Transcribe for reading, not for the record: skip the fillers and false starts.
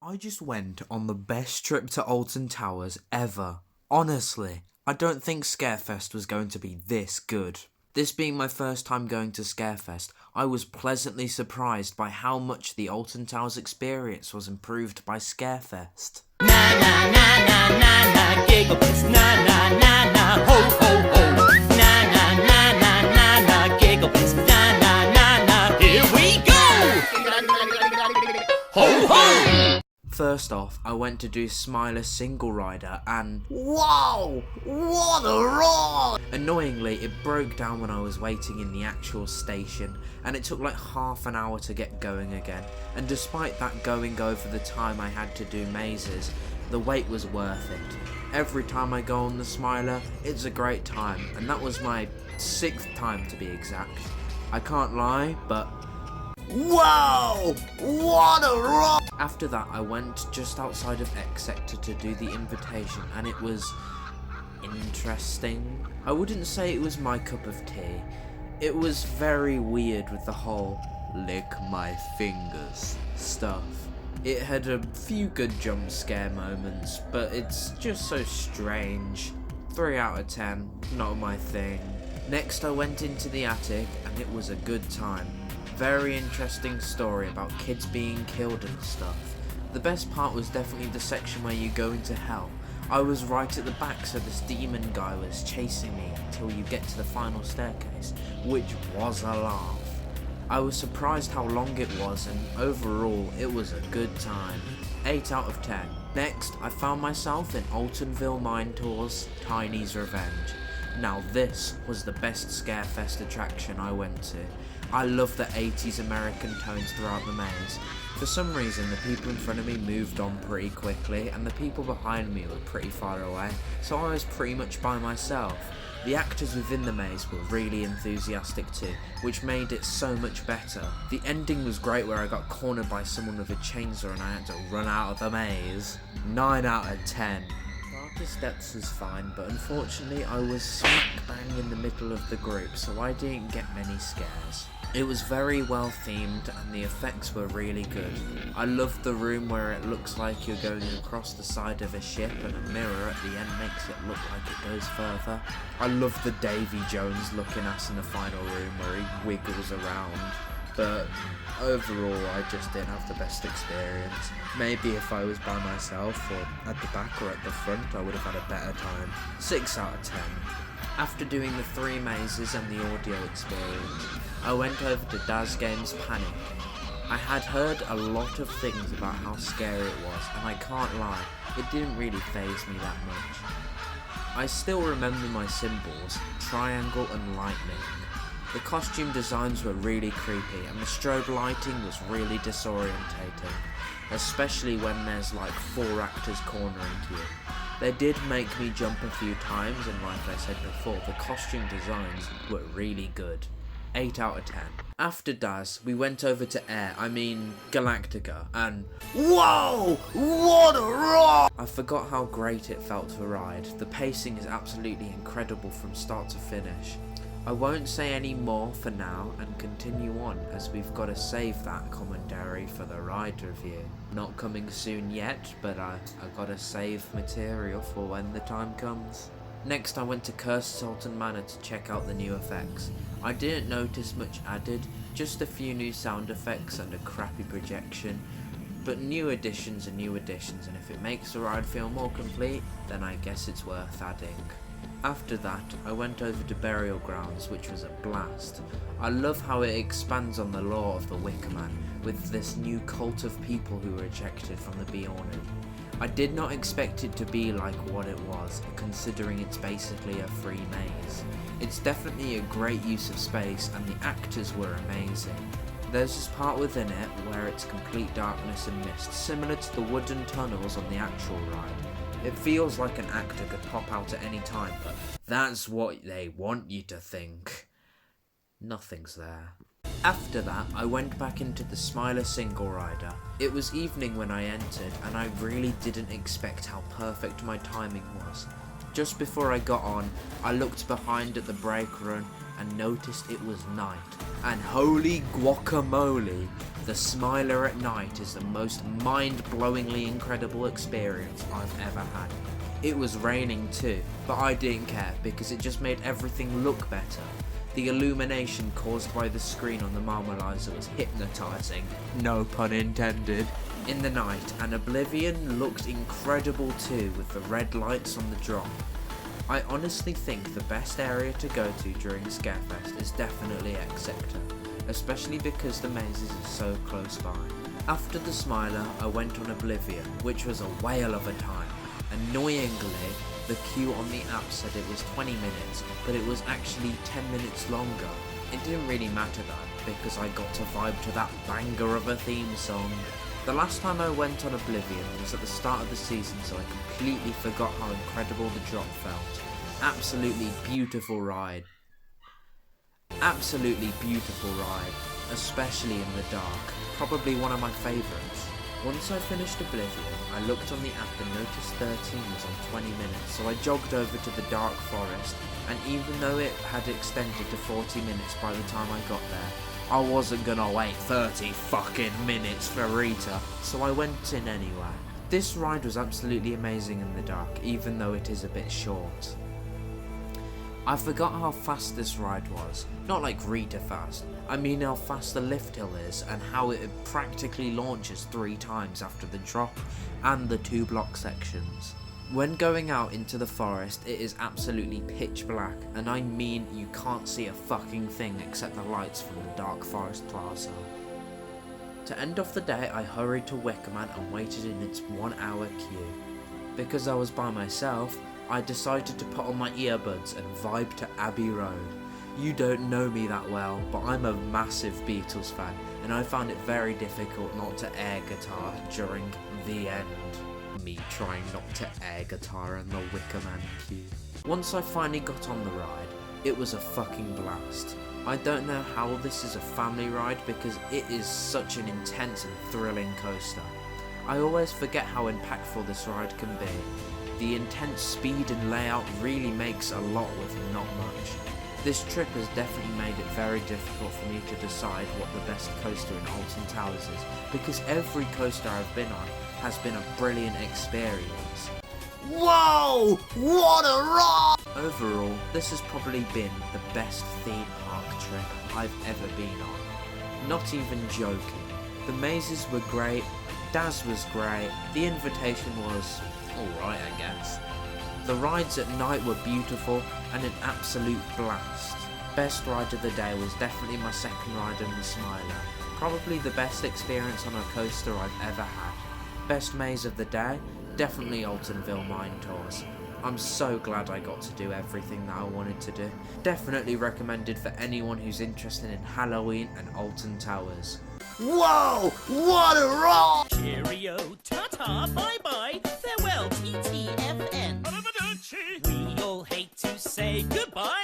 I just went on the best trip to Alton Towers ever. Honestly, I don't think SCAREFEST was going to be this good. This being my first time going to SCAREFEST, I was pleasantly surprised by how much the Alton Towers experience was improved by SCAREFEST. Na na na na na na, gigabytes, na na na na, ho ho ho. Na na na na na na, gigabytes, na na na na. Here we go. Ho ho. First off, I went to do Smiler Single Rider and whoa, what a ride! Annoyingly, it broke down when I was waiting in the actual station, and it took like half an hour to get going again. And despite that going over the time I had to do mazes, the wait was worth it. Every time I go on the Smiler, it's a great time, and that was my 6th time to be exact. I can't lie, but whoa! What a ride! After that, I went just outside of X Sector to do the invitation, and it was interesting. I wouldn't say it was my cup of tea. It was very weird with the whole lick my fingers stuff. It had a few good jump scare moments, but it's just so strange. 3 out of 10, not my thing. Next, I went into the attic, and it was a good time. Very interesting story about kids being killed and stuff. The best part was definitely the section where you go into hell. I was right at the back, so this demon guy was chasing me until you get to the final staircase, which was a laugh. I was surprised how long it was, and overall it was a good time. 8 out of 10. Next, I found myself in Altonville Mine Tours Tiny's Revenge. Now this was the best SCAREFEST attraction I went to. I love the 80s American tones throughout the maze. For some reason, the people in front of me moved on pretty quickly, and the people behind me were pretty far away, so I was pretty much by myself. The actors within the maze were really enthusiastic too, which made it so much better. The ending was great, where I got cornered by someone with a chainsaw and I had to run out of the maze. 9 out of 10. Darkest Depths was fine, but unfortunately I was smack bang in the middle of the group, so I didn't get many scares. It was very well themed and the effects were really good. I loved the room where it looks like you're going across the side of a ship and a mirror at the end makes it look like it goes further. I loved the Davy Jones looking ass in the final room where he wiggles around, but overall I just didn't have the best experience. Maybe if I was by myself or at the back or at the front I would have had a better time. 6 out of 10. After doing the 3 mazes and the audio experience, I went over to Daz Games Panic. I had heard a lot of things about how scary it was, and I can't lie, it didn't really faze me that much. I still remember my symbols, triangle and lightning. The costume designs were really creepy, and the strobe lighting was really disorientating, especially when there's like 4 actors cornering you. They did make me jump a few times, and like I said before, the costume designs were really good. 8 out of 10. After Daz, we went over to Galactica, and whoa, what a ride! I forgot how great it felt to ride. The pacing is absolutely incredible from start to finish. I won't say any more for now and continue on, as we've got to save that commentary for the ride review. Not coming soon yet, but I gotta save material for when the time comes. Next I went to Cursed Sultan Manor to check out the new effects. I didn't notice much added, just a few new sound effects and a crappy projection, but new additions are new additions, and if it makes the ride feel more complete, then I guess it's worth adding. After that, I went over to Burial Grounds, which was a blast. I love how it expands on the lore of the Wicker Man, with this new cult of people who were ejected from the Beyond. I did not expect it to be like what it was, considering it's basically a free maze. It's definitely a great use of space, and the actors were amazing. There's this part within it where it's complete darkness and mist, similar to the wooden tunnels on the actual ride. It feels like an actor could pop out at any time, but that's what they want you to think. Nothing's there. After that, I went back into the Smiler Single Rider. It was evening when I entered, and I really didn't expect how perfect my timing was. Just before I got on, I looked behind at the brake run and noticed it was night. And holy guacamole, The Smiler at night is the most mind-blowingly incredible experience I've ever had. It was raining too, but I didn't care because it just made everything look better. The illumination caused by the screen on the Marmalizer was hypnotising, no pun intended. In the night, and Oblivion looked incredible too with the red lights on the drop. I honestly think the best area to go to during Scarefest is definitely X Sector, especially because the mazes are so close by. After the Smiler, I went on Oblivion, which was a whale of a time. Annoyingly, the queue on the app said it was 20 minutes, but it was actually 10 minutes longer. It didn't really matter though, because I got to vibe to that banger of a theme song. The last time I went on Oblivion was at the start of the season, so I completely forgot how incredible the drop felt. Absolutely beautiful ride. Absolutely beautiful ride, especially in the dark. Probably one of my favourites. Once I finished Oblivion, I looked on the app and noticed 13 was on 20 minutes, so I jogged over to the Dark Forest, and even though it had extended to 40 minutes by the time I got there, I wasn't gonna wait 30 fucking minutes for Rita, so I went in anyway. This ride was absolutely amazing in the dark, even though it is a bit short. I forgot how fast this ride was. Not like Rita fast, I mean how fast the lift hill is and how it practically launches 3 times after the drop and the 2 block sections. When going out into the forest, it is absolutely pitch black, and I mean you can't see a fucking thing except the lights from the Dark Forest Plaza. To end off the day, I hurried to Wickerman and waited in its 1-hour queue. Because I was by myself, I decided to put on my earbuds and vibe to Abbey Road. You don't know me that well, but I'm a massive Beatles fan, and I found it very difficult not to air guitar during the end. Me trying not to air guitar in the Wickerman queue. Once I finally got on the ride, it was a fucking blast. I don't know how this is a family ride because it is such an intense and thrilling coaster. I always forget how impactful this ride can be. The intense speed and layout really makes a lot with not much. This trip has definitely made it very difficult for me to decide what the best coaster in Alton Towers is, because every coaster I've been on has been a brilliant experience. Whoa! What a ride! Overall, this has probably been the best theme park trip I've ever been on. Not even joking. The mazes were great, Daz was great, the invitation was alright I guess. The rides at night were beautiful and an absolute blast. Best ride of the day was definitely my second ride in the Smiler. Probably the best experience on a coaster I've ever had. Best maze of the day? Definitely Altonville Mine Tours. I'm so glad I got to do everything that I wanted to do. Definitely recommended for anyone who's interested in Halloween and Alton Towers. Whoa! What a ride! Cheerio, ta-ta, bye-bye, farewell, TTFN. We all hate to say goodbye.